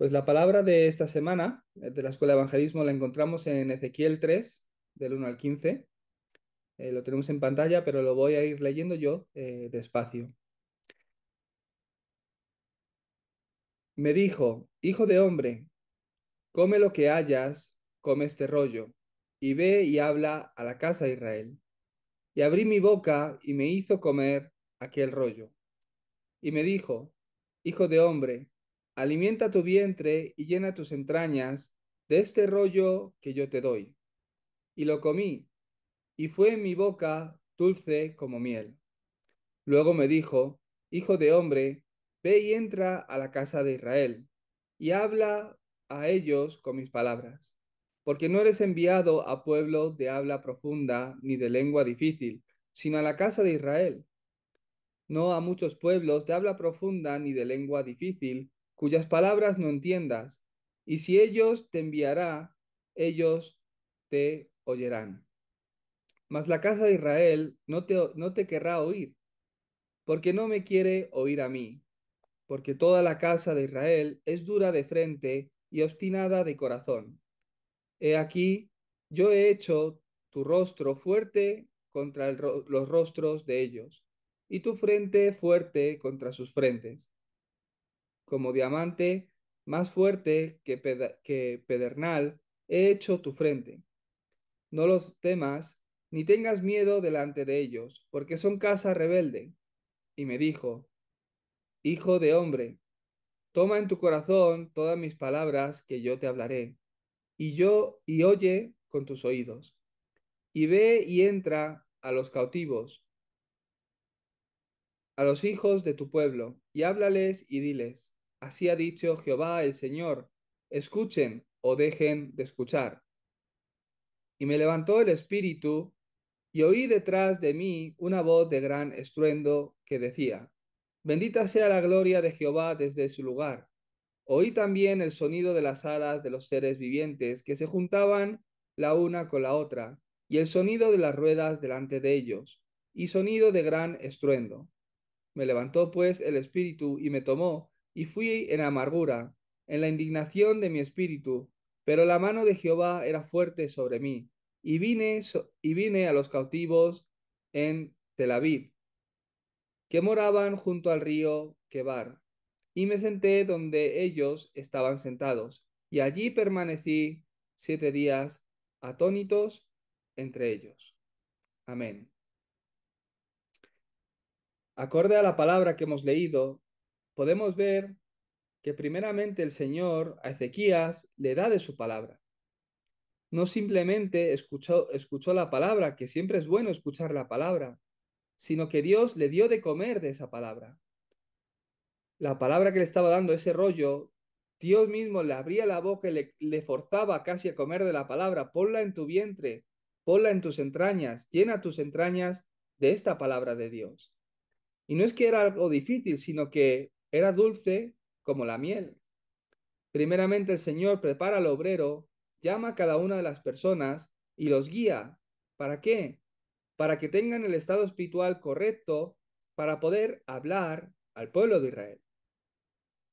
Pues la palabra de esta semana de la Escuela de Evangelismo la encontramos en Ezequiel 3, del 1 al 15. Lo tenemos en pantalla, pero lo voy a ir leyendo yo despacio. Me dijo, hijo de hombre, come lo que hayas, come este rollo, y ve y habla a la casa de Israel. Y abrí mi boca y me hizo comer aquel rollo. Y me dijo, hijo de hombre, alimenta tu vientre y llena tus entrañas de este rollo que yo te doy. Y lo comí y fue en mi boca dulce como miel. Luego me dijo, hijo de hombre, ve y entra a la casa de Israel, y habla a ellos con mis palabras, porque no eres enviado a pueblo de habla profunda ni de lengua difícil, sino a la casa de Israel, no a muchos pueblos de habla profunda ni de lengua difícil, cuyas palabras no entiendas, y si ellos te enviará, ellos te oyerán. Mas la casa de Israel no te querrá oír, porque no me quiere oír a mí, porque toda la casa de Israel es dura de frente y obstinada de corazón. He aquí, yo he hecho tu rostro fuerte contra los rostros de ellos, y tu frente fuerte contra sus frentes, como diamante más fuerte que pedernal, he hecho tu frente. No los temas, ni tengas miedo delante de ellos, porque son casa rebelde. Y me dijo, hijo de hombre, toma en tu corazón todas mis palabras que yo te hablaré, y oye con tus oídos, y ve y entra a los cautivos, a los hijos de tu pueblo, y háblales y diles, así ha dicho Jehová el Señor, escuchen o dejen de escuchar. Y me levantó el espíritu, y oí detrás de mí una voz de gran estruendo que decía, bendita sea la gloria de Jehová desde su lugar. Oí también el sonido de las alas de los seres vivientes que se juntaban la una con la otra, y el sonido de las ruedas delante de ellos, y sonido de gran estruendo. Me levantó pues el espíritu y me tomó, y fui en amargura, en la indignación de mi espíritu, pero la mano de Jehová era fuerte sobre mí, y vine a los cautivos en Tel Aviv, que moraban junto al río Quebar, y me senté donde ellos estaban sentados, y allí permanecí 7 días atónitos entre ellos. Amén. Acorde a la palabra que hemos leído, podemos ver que primeramente el Señor a Ezequías le da de su palabra. No simplemente escuchó la palabra, que siempre es bueno escuchar la palabra, sino que Dios le dio de comer de esa palabra. La palabra que le estaba dando ese rollo, Dios mismo le abría la boca y le forzaba casi a comer de la palabra. Ponla en tu vientre, ponla en tus entrañas, llena tus entrañas de esta palabra de Dios. Y no es que era algo difícil, sino que era dulce como la miel. Primeramente el Señor prepara al obrero, llama a cada una de las personas y los guía. ¿Para qué? Para que tengan el estado espiritual correcto para poder hablar al pueblo de Israel.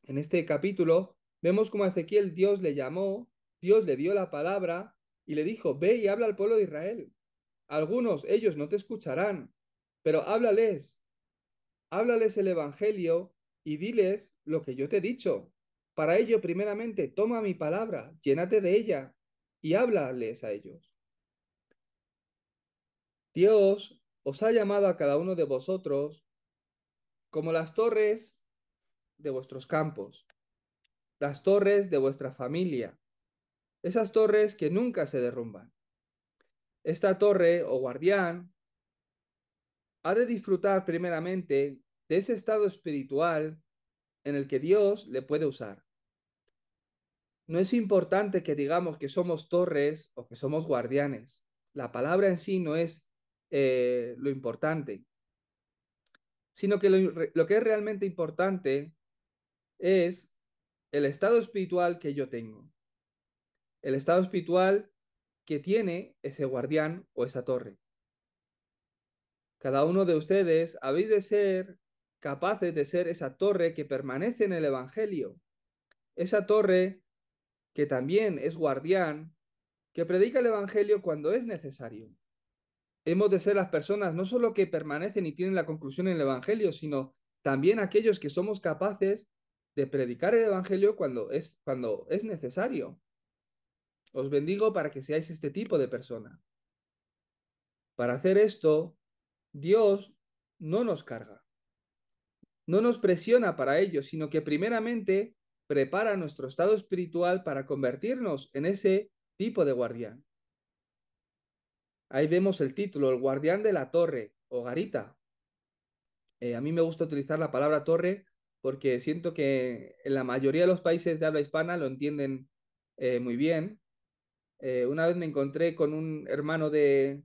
En este capítulo vemos cómo a Ezequiel Dios le llamó, Dios le dio la palabra y le dijo, ve y habla al pueblo de Israel. Algunos, ellos no te escucharán, pero háblales el Evangelio y diles lo que yo te he dicho. Para ello, primeramente, toma mi palabra, llénate de ella y háblales a ellos. Dios os ha llamado a cada uno de vosotros como las torres de vuestros campos, las torres de vuestra familia, esas torres que nunca se derrumban. Esta torre o guardián ha de disfrutar primeramente de ese estado espiritual en el que Dios le puede usar. No es importante que digamos que somos torres o que somos guardianes. La palabra en sí no es lo importante, sino que lo que es realmente importante es el estado espiritual que yo tengo, el estado espiritual que tiene ese guardián o esa torre. Cada uno de ustedes habéis de ser capaces de ser esa torre que permanece en el Evangelio, esa torre que también es guardián, que predica el Evangelio cuando es necesario. Hemos de ser las personas no solo que permanecen y tienen la conclusión en el Evangelio, sino también aquellos que somos capaces de predicar el Evangelio cuando es necesario. Os bendigo para que seáis este tipo de persona. Para hacer esto, Dios no nos carga, no nos presiona para ello, sino que primeramente prepara nuestro estado espiritual para convertirnos en ese tipo de guardián. Ahí vemos el título, el guardián de la torre o garita. A mí me gusta utilizar la palabra torre porque siento que en la mayoría de los países de habla hispana lo entienden muy bien. Una vez me encontré con un hermano de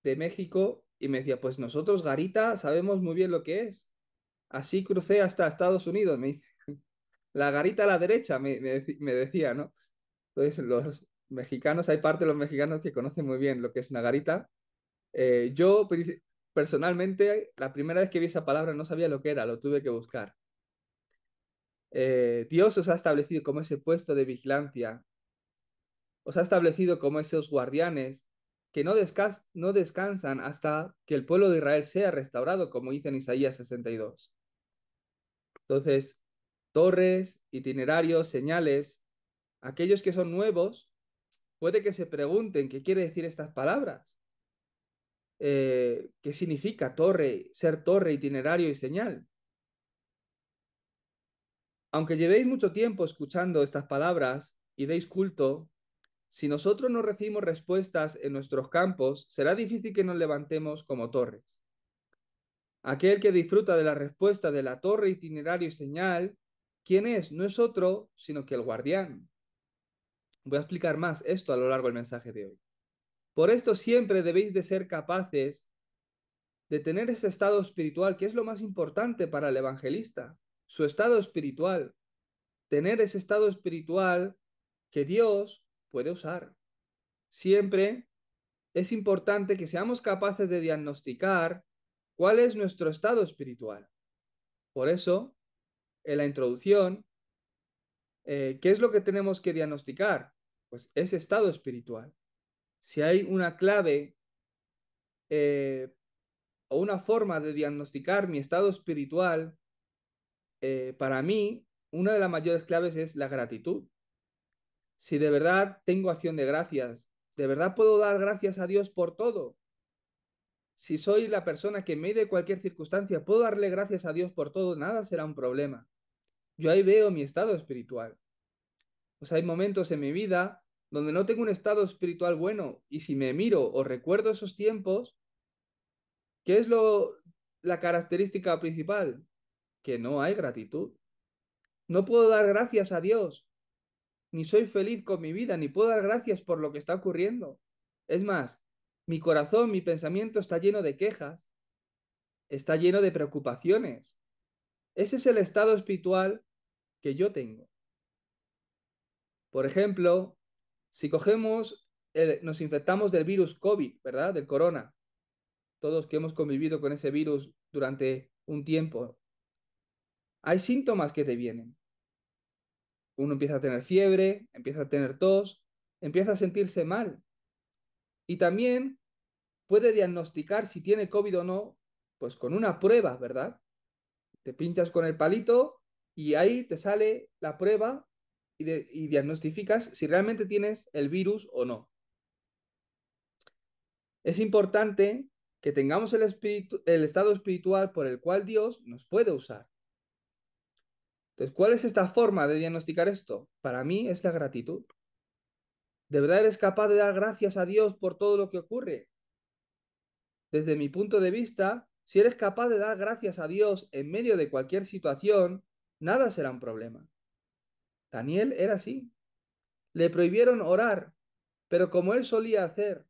México y me decía, pues nosotros garita sabemos muy bien lo que es. Así crucé hasta Estados Unidos, me dice. La garita a la derecha, me decía, ¿no? Entonces los mexicanos, hay parte de los mexicanos que conocen muy bien lo que es una garita. Yo personalmente, la primera vez que vi esa palabra no sabía lo que era, lo tuve que buscar. Dios os ha establecido como ese puesto de vigilancia, os ha establecido como esos guardianes que no descansan hasta que el pueblo de Israel sea restaurado, como dice en Isaías 62. Entonces, torres, itinerarios, señales, aquellos que son nuevos, puede que se pregunten qué quiere decir estas palabras. ¿Qué significa torre, ser torre, itinerario y señal? Aunque llevéis mucho tiempo escuchando estas palabras y deis culto, si nosotros no recibimos respuestas en nuestros campos, será difícil que nos levantemos como torres. Aquel que disfruta de la respuesta de la torre, itinerario y señal, ¿quién es? No es otro, sino que el guardián. Voy a explicar más esto a lo largo del mensaje de hoy. Por esto siempre debéis de ser capaces de tener ese estado espiritual, que es lo más importante para el evangelista, su estado espiritual, tener ese estado espiritual que Dios puede usar. Siempre es importante que seamos capaces de diagnosticar cuál es nuestro estado espiritual. Por eso, en la introducción, ¿qué es lo que tenemos que diagnosticar? Pues ese estado espiritual. Si hay una clave eh, o una forma de diagnosticar mi estado espiritual, para mí, una de las mayores claves es la gratitud. Si de verdad tengo acción de gracias, de verdad puedo dar gracias a Dios por todo. Si soy la persona que en medio de cualquier circunstancia puedo darle gracias a Dios por todo, nada será un problema. Yo ahí veo mi estado espiritual. Pues hay momentos en mi vida donde no tengo un estado espiritual bueno y si me miro o recuerdo esos tiempos, ¿qué es la característica principal? Que no hay gratitud. No puedo dar gracias a Dios, ni soy feliz con mi vida, ni puedo dar gracias por lo que está ocurriendo. Es más, mi corazón, mi pensamiento está lleno de quejas, está lleno de preocupaciones. Ese es el estado espiritual que yo tengo. Por ejemplo, si nos infectamos del virus COVID, ¿verdad? Del corona, todos que hemos convivido con ese virus durante un tiempo, hay síntomas que te vienen. Uno empieza a tener fiebre, empieza a tener tos, empieza a sentirse mal. Y también puede diagnosticar si tiene COVID o no, pues con una prueba, ¿verdad? Te pinchas con el palito y ahí te sale la prueba y diagnosticas si realmente tienes el virus o no. Es importante que tengamos el estado espiritual por el cual Dios nos puede usar. Entonces, ¿cuál es esta forma de diagnosticar esto? Para mí es la gratitud. ¿De verdad eres capaz de dar gracias a Dios por todo lo que ocurre? Desde mi punto de vista, si eres capaz de dar gracias a Dios en medio de cualquier situación, nada será un problema. Daniel era así. Le prohibieron orar, pero como él solía hacer,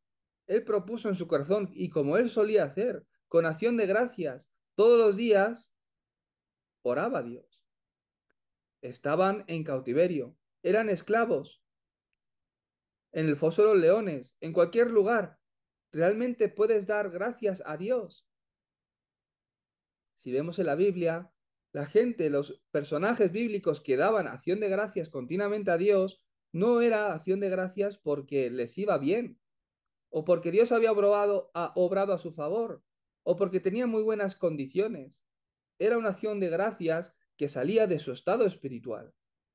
él propuso en su corazón y como él solía hacer, con acción de gracias, todos los días, oraba a Dios. Estaban en cautiverio, eran esclavos, en el foso de los leones, en cualquier lugar. Realmente puedes dar gracias a Dios. Si vemos en la Biblia, La gente, los personajes bíblicos que daban acción de gracias continuamente a Dios, no era acción de gracias porque les iba bien, o porque Dios había obrado a su favor, o porque tenía muy buenas condiciones. Era una acción de gracias que salía de su estado espiritual,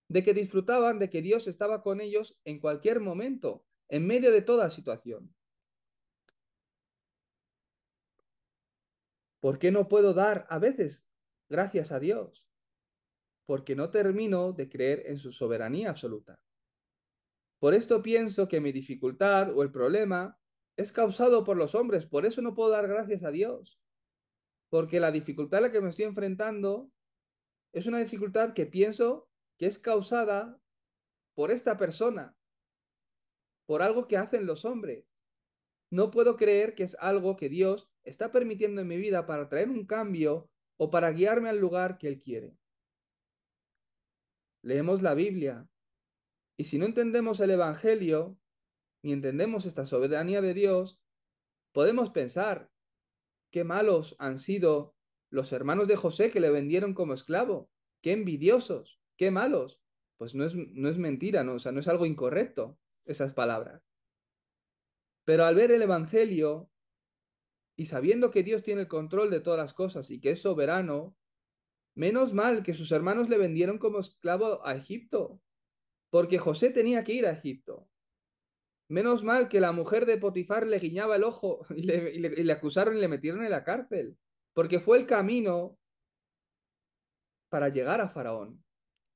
de que disfrutaban de que Dios estaba con ellos en cualquier momento, en medio de toda situación. ¿Por qué no puedo dar a veces gracias a Dios? Porque no termino de creer en su soberanía absoluta. Por esto pienso que mi dificultad o el problema es causado por los hombres, por eso no puedo dar gracias a Dios, porque la dificultad a la que me estoy enfrentando es una dificultad que pienso que es causada por esta persona, por algo que hacen los hombres. No puedo creer que es algo que Dios está permitiendo en mi vida para traer un cambio o para guiarme al lugar que Él quiere. Leemos la Biblia y si no entendemos el Evangelio ni entendemos esta soberanía de Dios, podemos pensar qué malos han sido los hermanos de José que le vendieron como esclavo, qué envidiosos, qué malos. Pues no es mentira, ¿no? O sea, no es algo incorrecto esas palabras. Pero al ver el Evangelio y sabiendo que Dios tiene el control de todas las cosas y que es soberano, menos mal que sus hermanos le vendieron como esclavo a Egipto, porque José tenía que ir a Egipto. Menos mal que la mujer de Potifar le guiñaba el ojo y le acusaron y le metieron en la cárcel, porque fue el camino para llegar a Faraón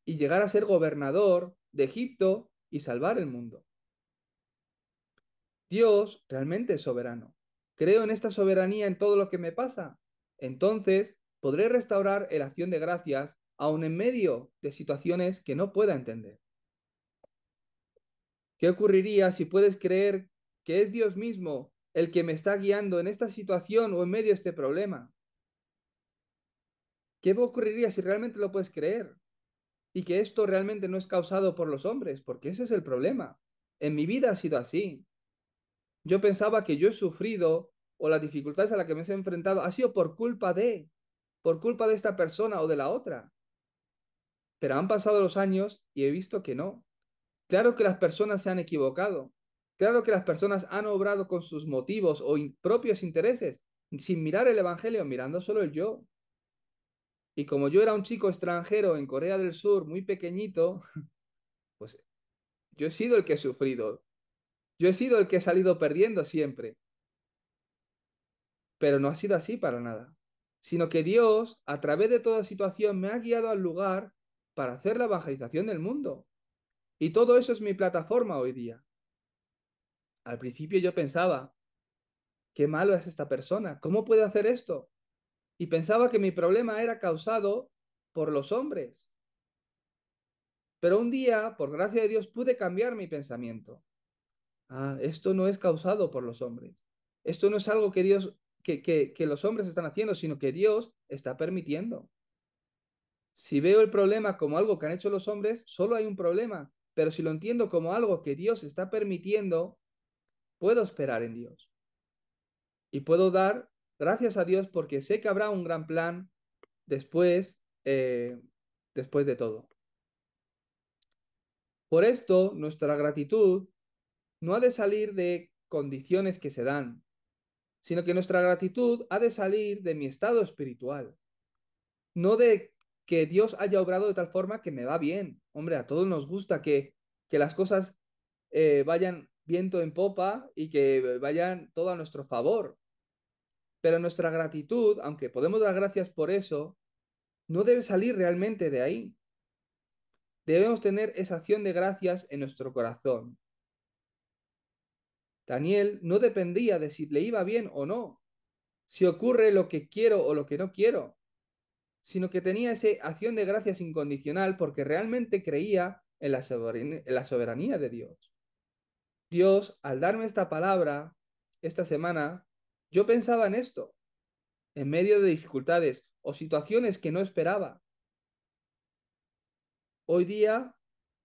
y llegar a ser gobernador de Egipto y salvar el mundo. Dios realmente es soberano. Creo en esta soberanía en todo lo que me pasa. Entonces podré restaurar la acción de gracias aun en medio de situaciones que no pueda entender. ¿Qué ocurriría si puedes creer que es Dios mismo el que me está guiando en esta situación o en medio de este problema? ¿Qué ocurriría si realmente lo puedes creer? Y que esto realmente no es causado por los hombres, porque ese es el problema. En mi vida ha sido así. Yo pensaba que yo he sufrido o las dificultades a las que me he enfrentado ha sido por culpa de esta persona o de la otra. Pero han pasado los años y he visto que no. Claro que las personas se han equivocado. Claro que las personas han obrado con sus motivos o propios intereses, sin mirar el Evangelio, mirando solo el yo. Y como yo era un chico extranjero en Corea del Sur, muy pequeñito, pues yo he sido el que he sufrido. Yo he sido el que he salido perdiendo siempre. Pero no ha sido así para nada, sino que Dios, a través de toda situación, me ha guiado al lugar para hacer la evangelización del mundo. Y todo eso es mi plataforma hoy día. Al principio yo pensaba, qué malo es esta persona, ¿cómo puede hacer esto? Y pensaba que mi problema era causado por los hombres. Pero un día, por gracia de Dios, pude cambiar mi pensamiento. Ah, esto no es causado por los hombres. Esto no es algo que Dios, que los hombres están haciendo, sino que Dios está permitiendo. Si veo el problema como algo que han hecho los hombres, solo hay un problema. Pero si lo entiendo como algo que Dios está permitiendo, puedo esperar en Dios. Y puedo dar gracias a Dios porque sé que habrá un gran plan después, después de todo. Por esto, nuestra gratitud no ha de salir de condiciones que se dan, sino que nuestra gratitud ha de salir de mi estado espiritual, no de que Dios haya obrado de tal forma que me va bien. Hombre, a todos nos gusta que las cosas vayan viento en popa y que vayan todo a nuestro favor. Pero nuestra gratitud, aunque podemos dar gracias por eso, no debe salir realmente de ahí. Debemos tener esa acción de gracias en nuestro corazón. Daniel no dependía de si le iba bien o no, si ocurre lo que quiero o lo que no quiero, sino que tenía esa acción de gracias incondicional porque realmente creía en la soberanía de Dios. Dios, al darme esta palabra esta semana, yo pensaba en esto, en medio de dificultades o situaciones que no esperaba. Hoy día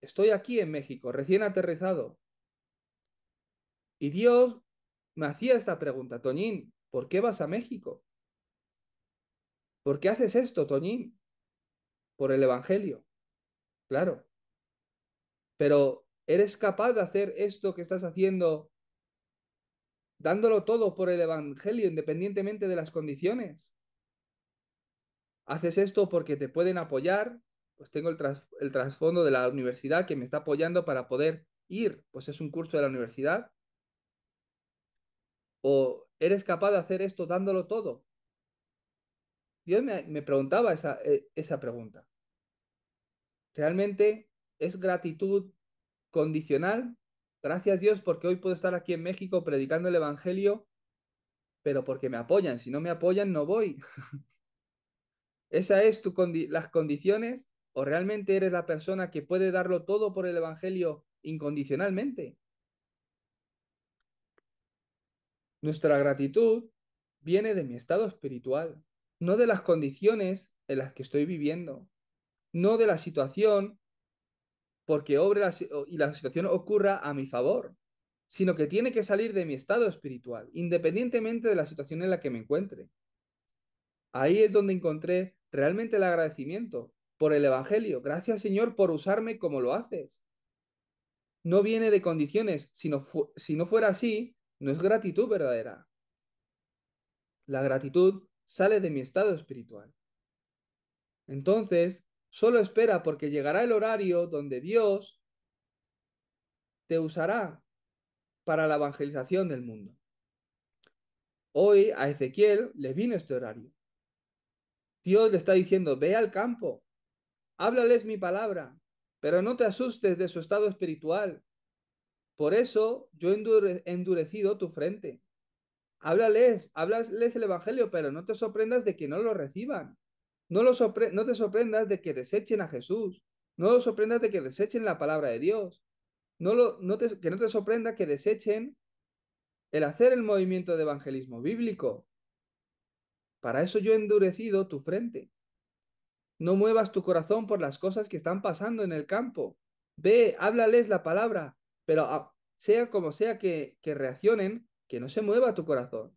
estoy aquí en México, recién aterrizado, y Dios me hacía esta pregunta, Toñín, ¿por qué vas a México? ¿Por qué haces esto, Toñín? por el Evangelio, claro. Pero ¿eres capaz de hacer esto que estás haciendo dándolo todo por el Evangelio independientemente de las condiciones? ¿Haces esto porque te pueden apoyar? Pues tengo el trasfondo de la universidad que me está apoyando para poder ir, pues es un curso de la universidad. ¿O eres capaz de hacer esto dándolo todo? Dios me preguntaba esa pregunta. ¿Realmente es gratitud condicional? Gracias Dios porque hoy puedo estar aquí en México predicando el Evangelio, pero porque me apoyan. Si no me apoyan, no voy. ¿Esa es las condiciones? ¿O realmente eres la persona que puede darlo todo por el Evangelio incondicionalmente? Nuestra gratitud viene de mi estado espiritual, no de las condiciones en las que estoy viviendo, no de la situación porque obre y la situación ocurra a mi favor, sino que tiene que salir de mi estado espiritual, independientemente de la situación en la que me encuentre. Ahí es donde encontré realmente el agradecimiento por el Evangelio. Gracias, Señor, por usarme como lo haces. No viene de condiciones, si no fuera así, no es gratitud verdadera. La gratitud sale de mi estado espiritual. Entonces, solo espera porque llegará el horario donde Dios te usará para la evangelización del mundo. Hoy a Ezequiel le vino este horario. Dios le está diciendo, ve al campo, háblales mi palabra, pero no te asustes de su estado espiritual. Por eso yo he endurecido tu frente. Háblales el evangelio, pero no te sorprendas de que no lo reciban. No te sorprendas de que desechen a Jesús. No lo sorprendas de que desechen la palabra de Dios. Que no te sorprenda que desechen el hacer el movimiento de evangelismo bíblico. Para eso yo he endurecido tu frente. No muevas tu corazón por las cosas que están pasando en el campo. Ve, háblales la palabra, pero sea como sea que reaccionen, que no se mueva tu corazón.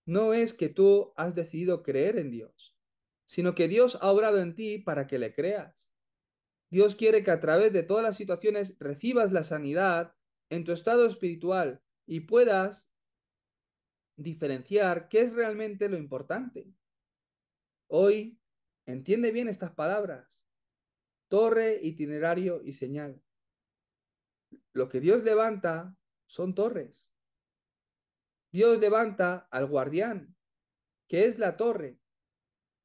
No es que tú has decidido creer en Dios, sino que Dios ha obrado en ti para que le creas. Dios quiere que a través de todas las situaciones recibas la sanidad en tu estado espiritual y puedas diferenciar qué es realmente lo importante. Hoy, entiende bien estas palabras. Torre, itinerario y señal. Lo que Dios levanta son torres. Dios levanta al guardián, que es la torre,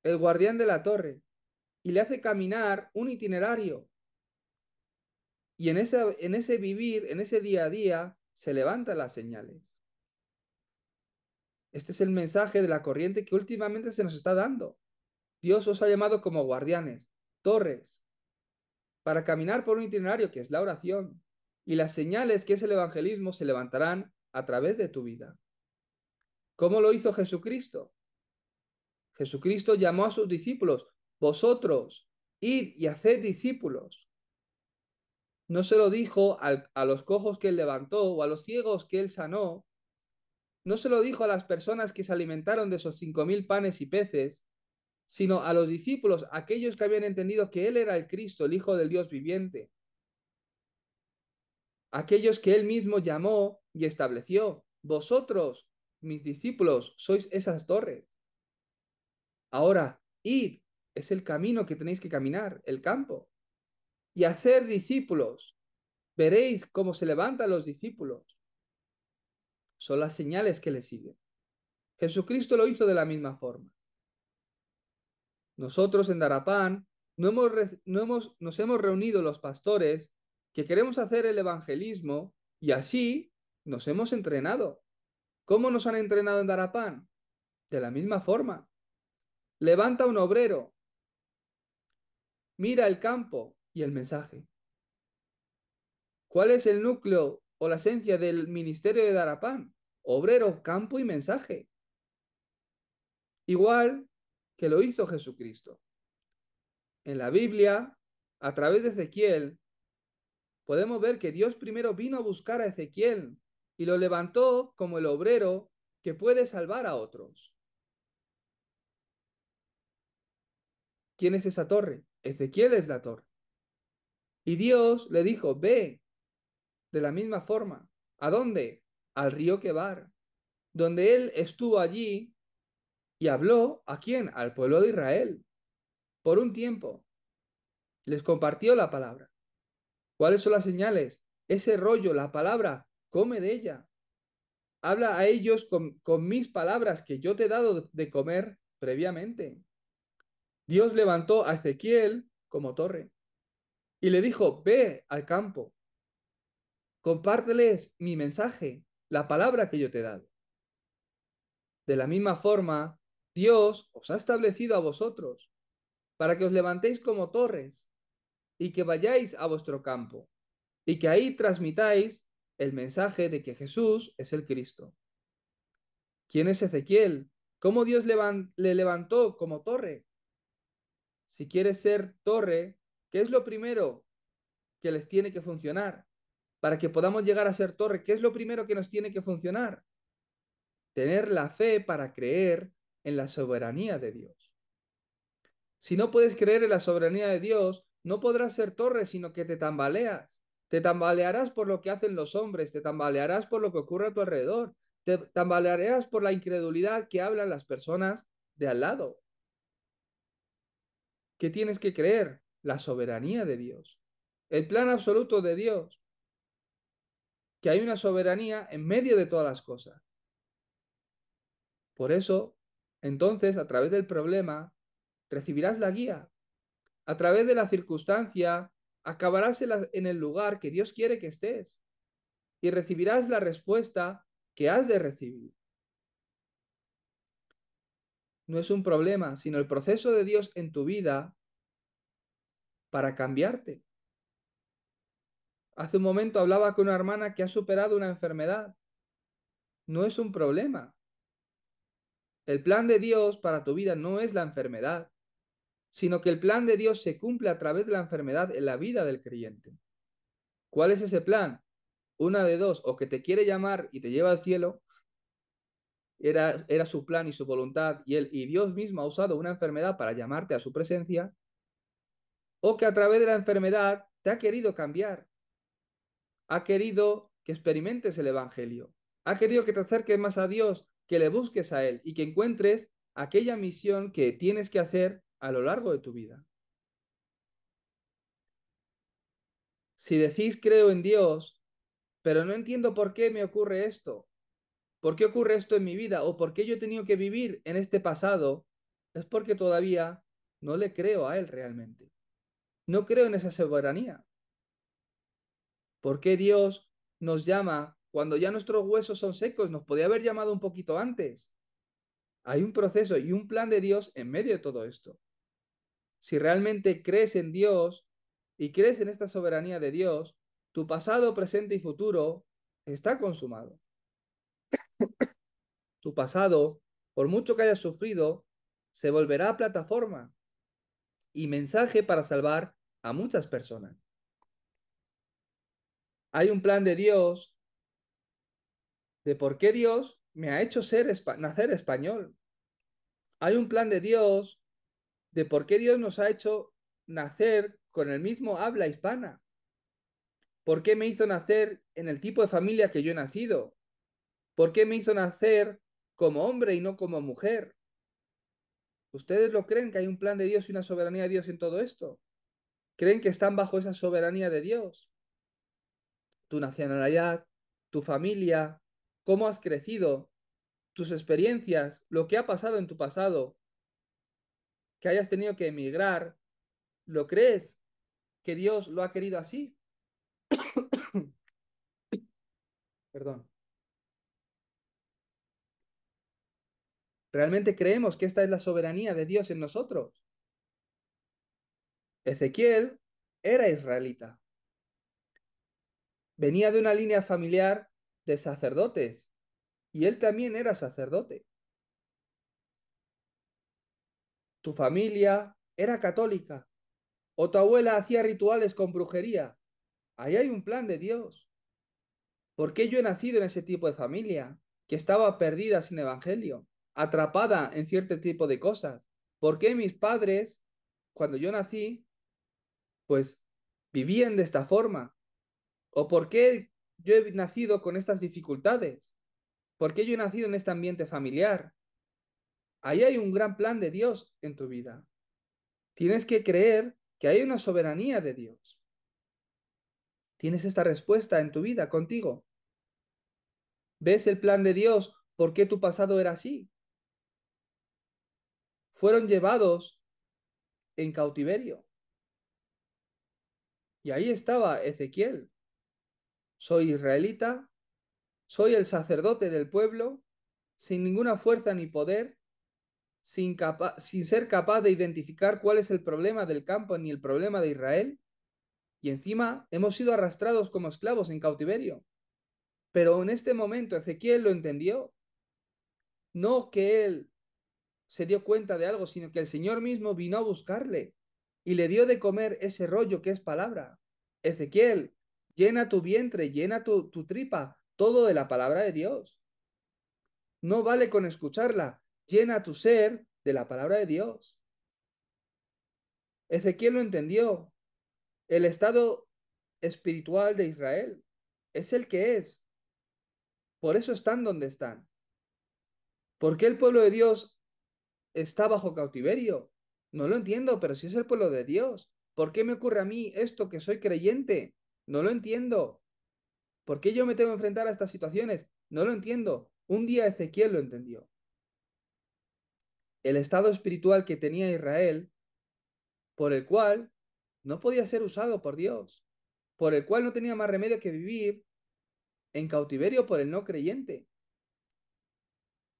el guardián de la torre, y le hace caminar un itinerario. Y en ese vivir, en ese día a día, se levantan las señales. Este es el mensaje de la corriente que últimamente se nos está dando. Dios os ha llamado como guardianes, torres, para caminar por un itinerario que es la oración. Y las señales que es el evangelismo se levantarán a través de tu vida. ¿Cómo lo hizo Jesucristo? Jesucristo llamó a sus discípulos, vosotros, id y haced discípulos. No se lo dijo a los cojos que él levantó o a los ciegos que él sanó. No se lo dijo a las personas que se alimentaron de esos 5.000 panes y peces, sino a los discípulos, aquellos que habían entendido que él era el Cristo, el Hijo del Dios viviente. Aquellos que él mismo llamó y estableció. Vosotros, mis discípulos, sois esas torres. Ahora, id, es el camino que tenéis que caminar, el campo, y hacer discípulos. Veréis cómo se levantan los discípulos. Son las señales que le siguen. Jesucristo lo hizo de la misma forma. Nosotros en Darapán nos hemos reunido los pastores que queremos hacer el evangelismo y así nos hemos entrenado. ¿Cómo nos han entrenado en Darapán? De la misma forma. Levanta un obrero, mira el campo y el mensaje. ¿Cuál es el núcleo o la esencia del ministerio de Darapán? Obrero, campo y mensaje. Igual que lo hizo Jesucristo. En la Biblia, a través de Ezequiel, podemos ver que Dios primero vino a buscar a Ezequiel y lo levantó como el obrero que puede salvar a otros. ¿Quién es esa torre? Ezequiel es la torre. Y Dios le dijo, ve de la misma forma. ¿A dónde? Al río Quebar, donde él estuvo allí y habló ¿a quién? Al pueblo de Israel. Por un tiempo les compartió la palabra. ¿Cuáles son las señales? Ese rollo, la palabra, come de ella. Habla a ellos con mis palabras que yo te he dado de comer previamente. Dios levantó a Ezequiel como torre y le dijo, ve al campo, compárteles mi mensaje, la palabra que yo te he dado. De la misma forma, Dios os ha establecido a vosotros para que os levantéis como torres y que vayáis a vuestro campo y que ahí transmitáis el mensaje de que Jesús es el Cristo. ¿Quién es Ezequiel? ¿Cómo Dios le levantó como torre? Si quieres ser torre, ¿qué es lo primero que les tiene que funcionar? Para que podamos llegar a ser torre, ¿qué es lo primero que nos tiene que funcionar? Tener la fe para creer en la soberanía de Dios. Si no puedes creer en la soberanía de Dios, no podrás ser torre, sino que te tambaleas. Te tambalearás por lo que hacen los hombres, te tambalearás por lo que ocurre a tu alrededor, te tambalearás por la incredulidad que hablan las personas de al lado. ¿Qué tienes que creer? La soberanía de Dios, el plan absoluto de Dios, que hay una soberanía en medio de todas las cosas. Por eso, entonces, a través del problema, recibirás la guía. A través de la circunstancia, acabarás en el lugar que Dios quiere que estés y recibirás la respuesta que has de recibir. No es un problema, sino el proceso de Dios en tu vida para cambiarte. Hace un momento hablaba con una hermana que ha superado una enfermedad. No es un problema. El plan de Dios para tu vida no es la enfermedad, sino que el plan de Dios se cumple a través de la enfermedad en la vida del creyente. ¿Cuál es ese plan? Una de dos, o que te quiere llamar y te lleva al cielo, era su plan y su voluntad, y Dios mismo ha usado una enfermedad para llamarte a su presencia, o que a través de la enfermedad te ha querido cambiar, ha querido que experimentes el Evangelio, ha querido que te acerques más a Dios, que le busques a Él y que encuentres aquella misión que tienes que hacer a lo largo de tu vida. Si decís creo en Dios, pero no entiendo por qué me ocurre esto, por qué ocurre esto en mi vida o por qué yo he tenido que vivir en este pasado, es porque todavía no le creo a Él realmente. No creo en esa soberanía. ¿Por qué Dios nos llama cuando ya nuestros huesos son secos? Nos podía haber llamado un poquito antes. Hay un proceso y un plan de Dios en medio de todo esto. Si realmente crees en Dios y crees en esta soberanía de Dios, tu pasado, presente y futuro está consumado. Tu pasado, por mucho que hayas sufrido, se volverá plataforma y mensaje para salvar a muchas personas. Hay un plan de Dios de por qué Dios me ha hecho nacer español. Hay un plan de Dios de por qué Dios nos ha hecho nacer con el mismo habla hispana. ¿Por qué me hizo nacer en el tipo de familia que yo he nacido? ¿Por qué me hizo nacer como hombre y no como mujer? ¿Ustedes lo creen que hay un plan de Dios y una soberanía de Dios en todo esto? ¿Creen que están bajo esa soberanía de Dios? Tu nacionalidad, tu familia, cómo has crecido, tus experiencias, lo que ha pasado en tu pasado, que hayas tenido que emigrar, ¿lo crees que Dios lo ha querido así? Perdón. ¿Realmente creemos que esta es la soberanía de Dios en nosotros? Ezequiel era israelita. Venía de una línea familiar de sacerdotes y él también era sacerdote. Tu familia era católica o tu abuela hacía rituales con brujería. Ahí hay un plan de Dios. ¿Por qué yo he nacido en ese tipo de familia que estaba perdida sin evangelio, atrapada en cierto tipo de cosas? ¿Por qué mis padres cuando yo nací, pues vivían de esta forma? ¿O por qué yo he nacido con estas dificultades? ¿Por qué yo he nacido en este ambiente familiar? Ahí hay un gran plan de Dios en tu vida. Tienes que creer que hay una soberanía de Dios. Tienes esta respuesta en tu vida contigo. ¿Ves el plan de Dios? ¿Por qué tu pasado era así? Fueron llevados en cautiverio. Y ahí estaba Ezequiel. Soy israelita, soy el sacerdote del pueblo, sin ninguna fuerza ni poder, sin ser capaz de identificar cuál es el problema del campo ni el problema de Israel. Y encima hemos sido arrastrados como esclavos en cautiverio. Pero en este momento Ezequiel lo entendió. No que él se dio cuenta de algo, sino que el Señor mismo vino a buscarle y le dio de comer ese rollo que es palabra. Ezequiel, llena tu vientre, llena tu tripa, todo de la palabra de Dios. No vale con escucharla, llena tu ser de la palabra de Dios. Ezequiel lo entendió. El estado espiritual de Israel es el que es. Por eso están donde están. ¿Por qué el pueblo de Dios está bajo cautiverio? No lo entiendo, pero si es el pueblo de Dios, ¿por qué me ocurre a mí esto que soy creyente? No lo entiendo. ¿Por qué yo me tengo que enfrentar a estas situaciones? No lo entiendo. Un día Ezequiel lo entendió. El estado espiritual que tenía Israel, por el cual no podía ser usado por Dios, por el cual no tenía más remedio que vivir en cautiverio por el no creyente.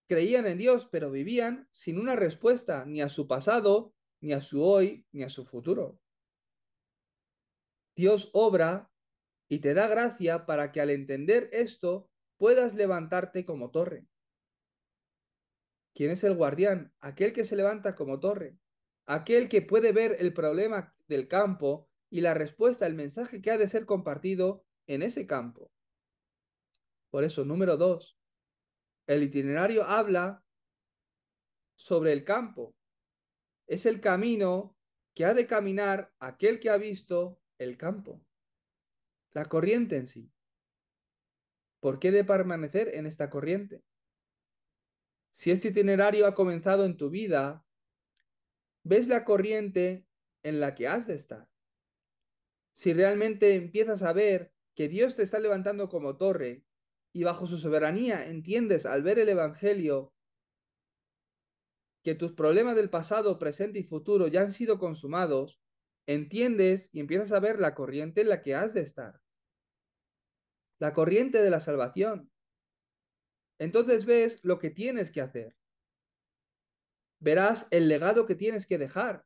Creían en Dios, pero vivían sin una respuesta ni a su pasado, ni a su hoy, ni a su futuro. Dios obra y te da gracia para que al entender esto puedas levantarte como torre. ¿Quién es el guardián? Aquel que se levanta como torre, aquel que puede ver el problema del campo y la respuesta, el mensaje que ha de ser compartido en ese campo. Por eso, número 2, el itinerario habla sobre el campo. Es el camino que ha de caminar aquel que ha visto el campo, la corriente en sí. ¿Por qué de permanecer en esta corriente? Si este itinerario ha comenzado en tu vida, ves la corriente en la que has de estar. Si realmente empiezas a ver que Dios te está levantando como torre y bajo su soberanía entiendes al ver el Evangelio que tus problemas del pasado, presente y futuro ya han sido consumados, entiendes y empiezas a ver la corriente en la que has de estar, la corriente de la salvación. Entonces ves lo que tienes que hacer, verás el legado que tienes que dejar,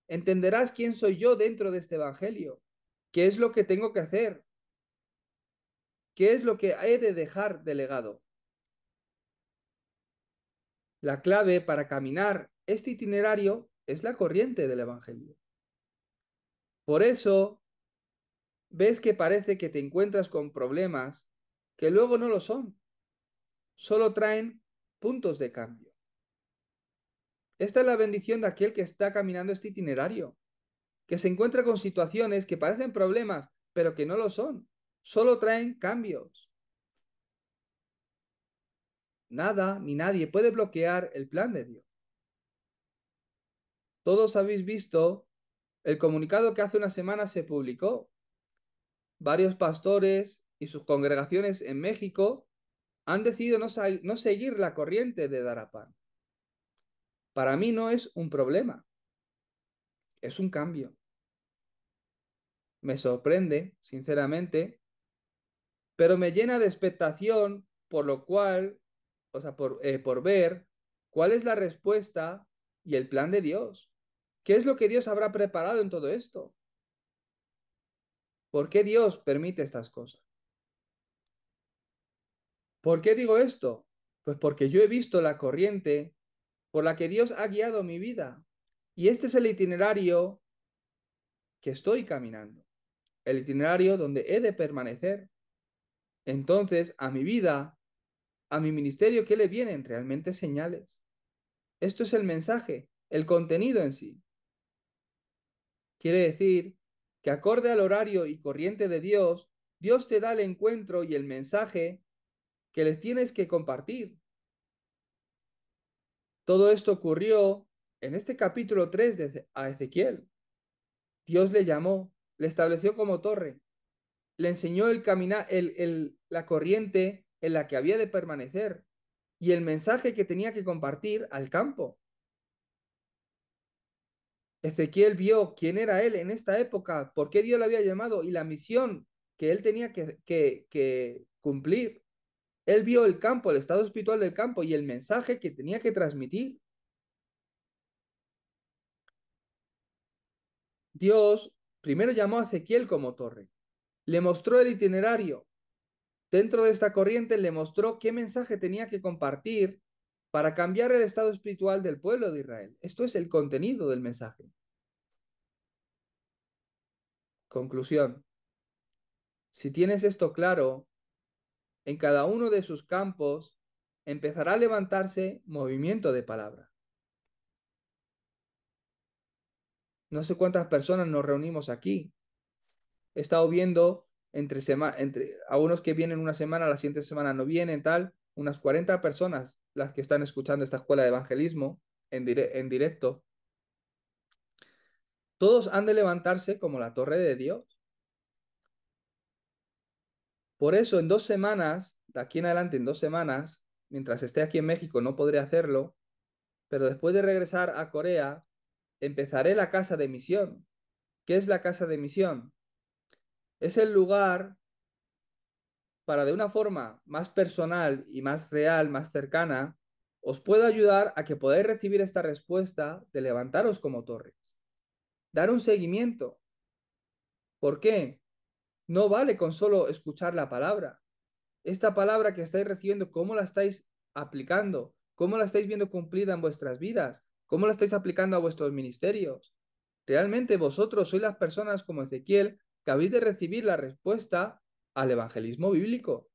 entenderás quién soy yo dentro de este Evangelio, qué es lo que tengo que hacer, qué es lo que he de dejar de legado. La clave para caminar este itinerario es la corriente del Evangelio. Por eso ves que parece que te encuentras con problemas que luego no lo son, solo traen puntos de cambio. Esta es la bendición de aquel que está caminando este itinerario, que se encuentra con situaciones que parecen problemas, pero que no lo son, solo traen cambios. Nada ni nadie puede bloquear el plan de Dios. Todos habéis visto el comunicado que hace una semana se publicó. Varios pastores y sus congregaciones en México han decidido no seguir la corriente de Darapán. Para mí no es un problema, es un cambio. Me sorprende, sinceramente, pero me llena de expectación por lo cual, por ver cuál es la respuesta y el plan de Dios. ¿Qué es lo que Dios habrá preparado en todo esto? ¿Por qué Dios permite estas cosas? ¿Por qué digo esto? Pues porque yo he visto la corriente por la que Dios ha guiado mi vida. Y este es el itinerario que estoy caminando, el itinerario donde he de permanecer. Entonces, a mi vida, a mi ministerio, ¿qué le vienen? Realmente señales. Esto es el mensaje, el contenido en sí. Quiere decir que acorde al horario y corriente de Dios, Dios te da el encuentro y el mensaje que les tienes que compartir. Todo esto ocurrió en este capítulo 3 a Ezequiel. Dios le llamó, le estableció como torre, le enseñó la corriente en la que había de permanecer y el mensaje que tenía que compartir al campo. Ezequiel vio quién era él en esta época, por qué Dios le había llamado y la misión que él tenía que cumplir. Él vio el campo, el estado espiritual del campo y el mensaje que tenía que transmitir. Dios primero llamó a Ezequiel como torre, le mostró el itinerario. Dentro de esta corriente le mostró qué mensaje tenía que compartir para cambiar el estado espiritual del pueblo de Israel. Esto es el contenido del mensaje. Conclusión. Si tienes esto claro, en cada uno de sus campos empezará a levantarse movimiento de palabra. No sé cuántas personas nos reunimos aquí. He estado viendo entre algunos que vienen una semana, la siguiente semana no vienen, tal, unas 40 personas las que están escuchando esta escuela de evangelismo en directo. Todos han de levantarse como la torre de Dios. Por eso, en 2 semanas, de aquí en adelante, en 2 semanas, mientras esté aquí en México, no podré hacerlo, pero después de regresar a Corea, empezaré la casa de misión. ¿Qué es la casa de misión? Es el lugar para de una forma más personal y más real, más cercana, os puedo ayudar a que podáis recibir esta respuesta de levantaros como torres. Dar un seguimiento. ¿Por qué? No vale con solo escuchar la palabra. Esta palabra que estáis recibiendo, ¿cómo la estáis aplicando? ¿Cómo la estáis viendo cumplida en vuestras vidas? ¿Cómo la estáis aplicando a vuestros ministerios? Realmente vosotros sois las personas como Ezequiel que habéis de recibir la respuesta al evangelismo bíblico.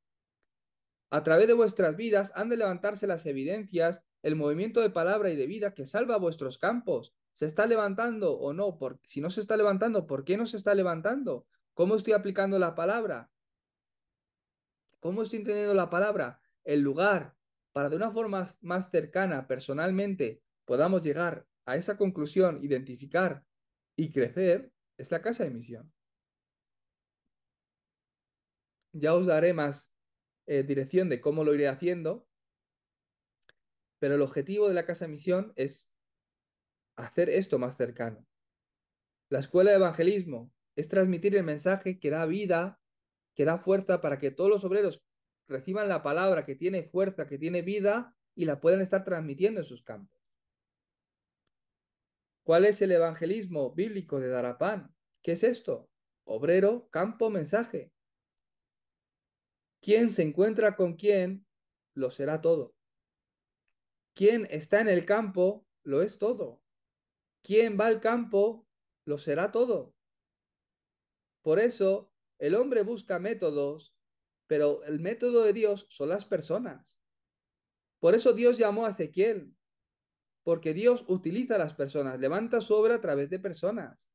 A través de vuestras vidas han de levantarse las evidencias, el movimiento de palabra y de vida que salva vuestros campos. ¿Se está levantando o no? Si no se está levantando, ¿por qué no se está levantando? ¿Cómo estoy aplicando la palabra? ¿Cómo estoy entendiendo la palabra? El lugar para de una forma más cercana, personalmente, podamos llegar a esa conclusión, identificar y crecer, es la casa de misión. Ya os daré más dirección de cómo lo iré haciendo, pero el objetivo de la casa de misión es hacer esto más cercano. La escuela de evangelismo es transmitir el mensaje que da vida, que da fuerza para que todos los obreros reciban la palabra que tiene fuerza, que tiene vida y la puedan estar transmitiendo en sus campos. ¿Cuál es el evangelismo bíblico de Darapán? ¿Qué es esto? Obrero, campo, mensaje. Quien se encuentra con quien, lo será todo. Quien está en el campo, lo es todo. Quien va al campo, lo será todo. Por eso, el hombre busca métodos, pero el método de Dios son las personas. Por eso Dios llamó a Ezequiel, porque Dios utiliza a las personas, levanta su obra a través de personas.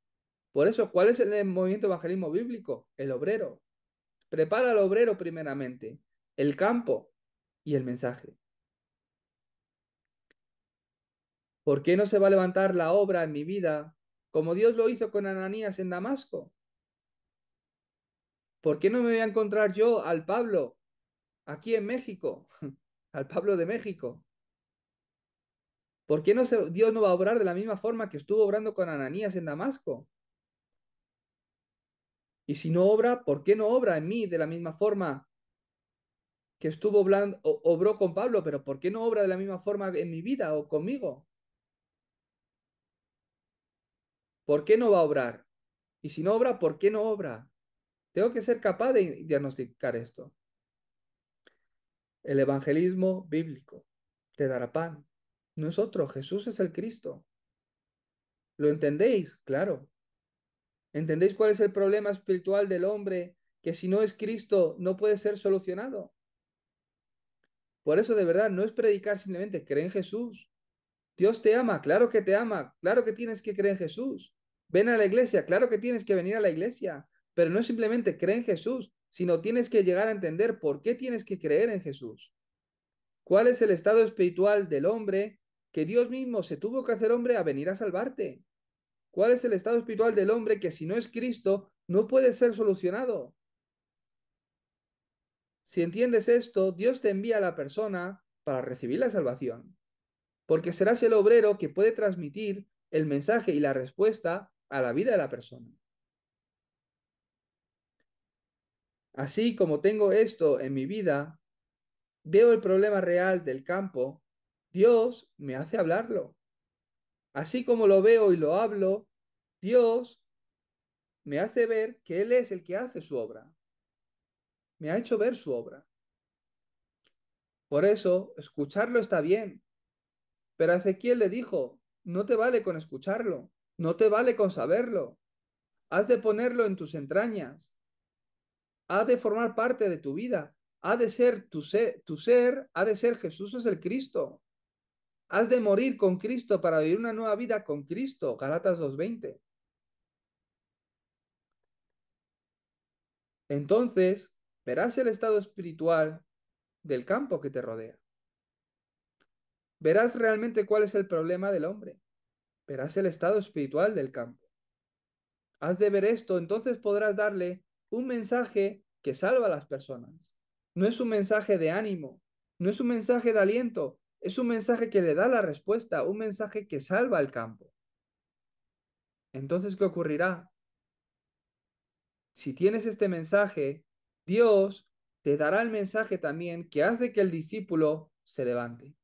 Por eso, ¿cuál es el movimiento evangelismo bíblico? El obrero. Prepara al obrero primeramente, el campo y el mensaje. ¿Por qué no se va a levantar la obra en mi vida como Dios lo hizo con Ananías en Damasco? ¿Por qué no me voy a encontrar yo al Pablo aquí en México? Al Pablo de México. ¿Por qué Dios no va a obrar de la misma forma que estuvo obrando con Ananías en Damasco? Y si no obra, ¿por qué no obra en mí de la misma forma que obró con Pablo? Pero ¿por qué no obra de la misma forma en mi vida o conmigo? ¿Por qué no va a obrar? Y si no obra, ¿por qué no obra? Tengo que ser capaz de diagnosticar esto. El evangelismo bíblico te dará pan. No es otro, Jesús es el Cristo. ¿Lo entendéis? Claro. ¿Entendéis cuál es el problema espiritual del hombre que si no es Cristo no puede ser solucionado? Por eso de verdad no es predicar simplemente, cree en Jesús. Dios te ama, claro que te ama, claro que tienes que creer en Jesús. Ven a la iglesia, claro que tienes que venir a la iglesia, pero no simplemente cree en Jesús, sino tienes que llegar a entender por qué tienes que creer en Jesús. ¿Cuál es el estado espiritual del hombre que Dios mismo se tuvo que hacer hombre a venir a salvarte? ¿Cuál es el estado espiritual del hombre que si no es Cristo no puede ser solucionado? Si entiendes esto, Dios te envía a la persona para recibir la salvación, porque serás el obrero que puede transmitir el mensaje y la respuesta a la vida de la persona. Así como tengo esto en mi vida, veo el problema real del campo, Dios me hace hablarlo. Así como lo veo y lo hablo, Dios me hace ver que Él es el que hace su obra. Me ha hecho ver su obra. Por eso, escucharlo está bien. Pero a Ezequiel le dijo, no te vale con escucharlo, no te vale con saberlo. Has de ponerlo en tus entrañas. Ha de formar parte de tu vida. Ha de ser tu ser, ha de ser Jesús es el Cristo. Has de morir con Cristo para vivir una nueva vida con Cristo. Galatas 2:20. Entonces, verás el estado espiritual del campo que te rodea. Verás realmente cuál es el problema del hombre. Verás el estado espiritual del campo. Has de ver esto, entonces podrás darle un mensaje que salva a las personas. No es un mensaje de ánimo, no es un mensaje de aliento, es un mensaje que le da la respuesta, un mensaje que salva al campo. Entonces, ¿qué ocurrirá? Si tienes este mensaje, Dios te dará el mensaje también que hace que el discípulo se levante.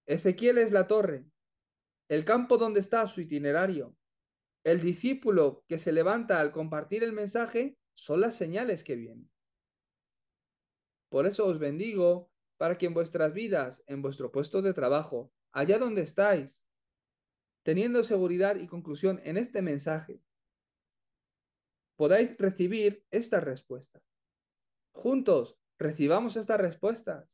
Ezequiel es la torre, el campo donde está su itinerario. El discípulo que se levanta al compartir el mensaje son las señales que vienen. Por eso os bendigo para que en vuestras vidas, en vuestro puesto de trabajo, allá donde estáis, teniendo seguridad y conclusión en este mensaje, podáis recibir estas respuestas. Juntos recibamos estas respuestas.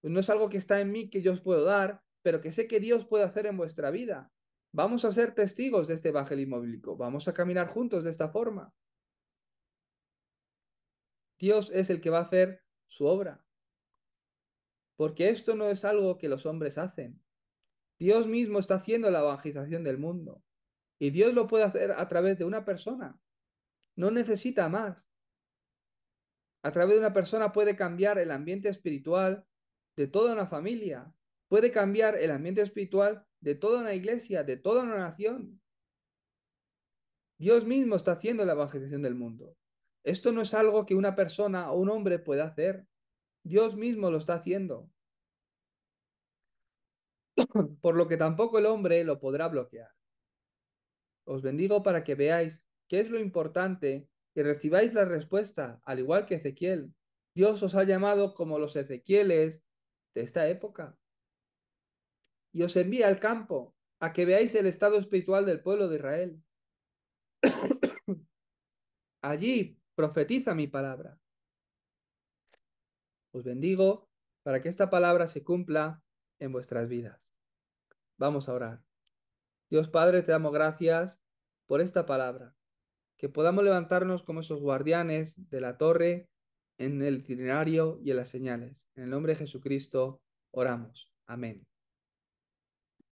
No es algo que está en mí que yo os puedo dar, pero que sé que Dios puede hacer en vuestra vida. Vamos a ser testigos de este evangelismo bíblico. Vamos a caminar juntos de esta forma. Dios es el que va a hacer su obra, porque esto no es algo que los hombres hacen. Dios mismo está haciendo la evangelización del mundo y Dios lo puede hacer a través de una persona. No necesita más. A través de una persona puede cambiar el ambiente espiritual de toda una familia, puede cambiar el ambiente espiritual de toda una iglesia, de toda una nación. Dios mismo está haciendo la evangelización del mundo. Esto no es algo que una persona o un hombre pueda hacer. Dios mismo lo está haciendo, por lo que tampoco el hombre lo podrá bloquear. Os bendigo para que veáis qué es lo importante y recibáis la respuesta, al igual que Ezequiel. Dios os ha llamado como los Ezequieles de esta época y os envía al campo a que veáis el estado espiritual del pueblo de Israel. Allí profetiza mi palabra. Os bendigo para que esta palabra se cumpla en vuestras vidas. Vamos a orar. Dios Padre, te damos gracias por esta palabra, que podamos levantarnos como esos guardianes de la torre en el itinerario y en las señales. En el nombre de Jesucristo oramos. Amén.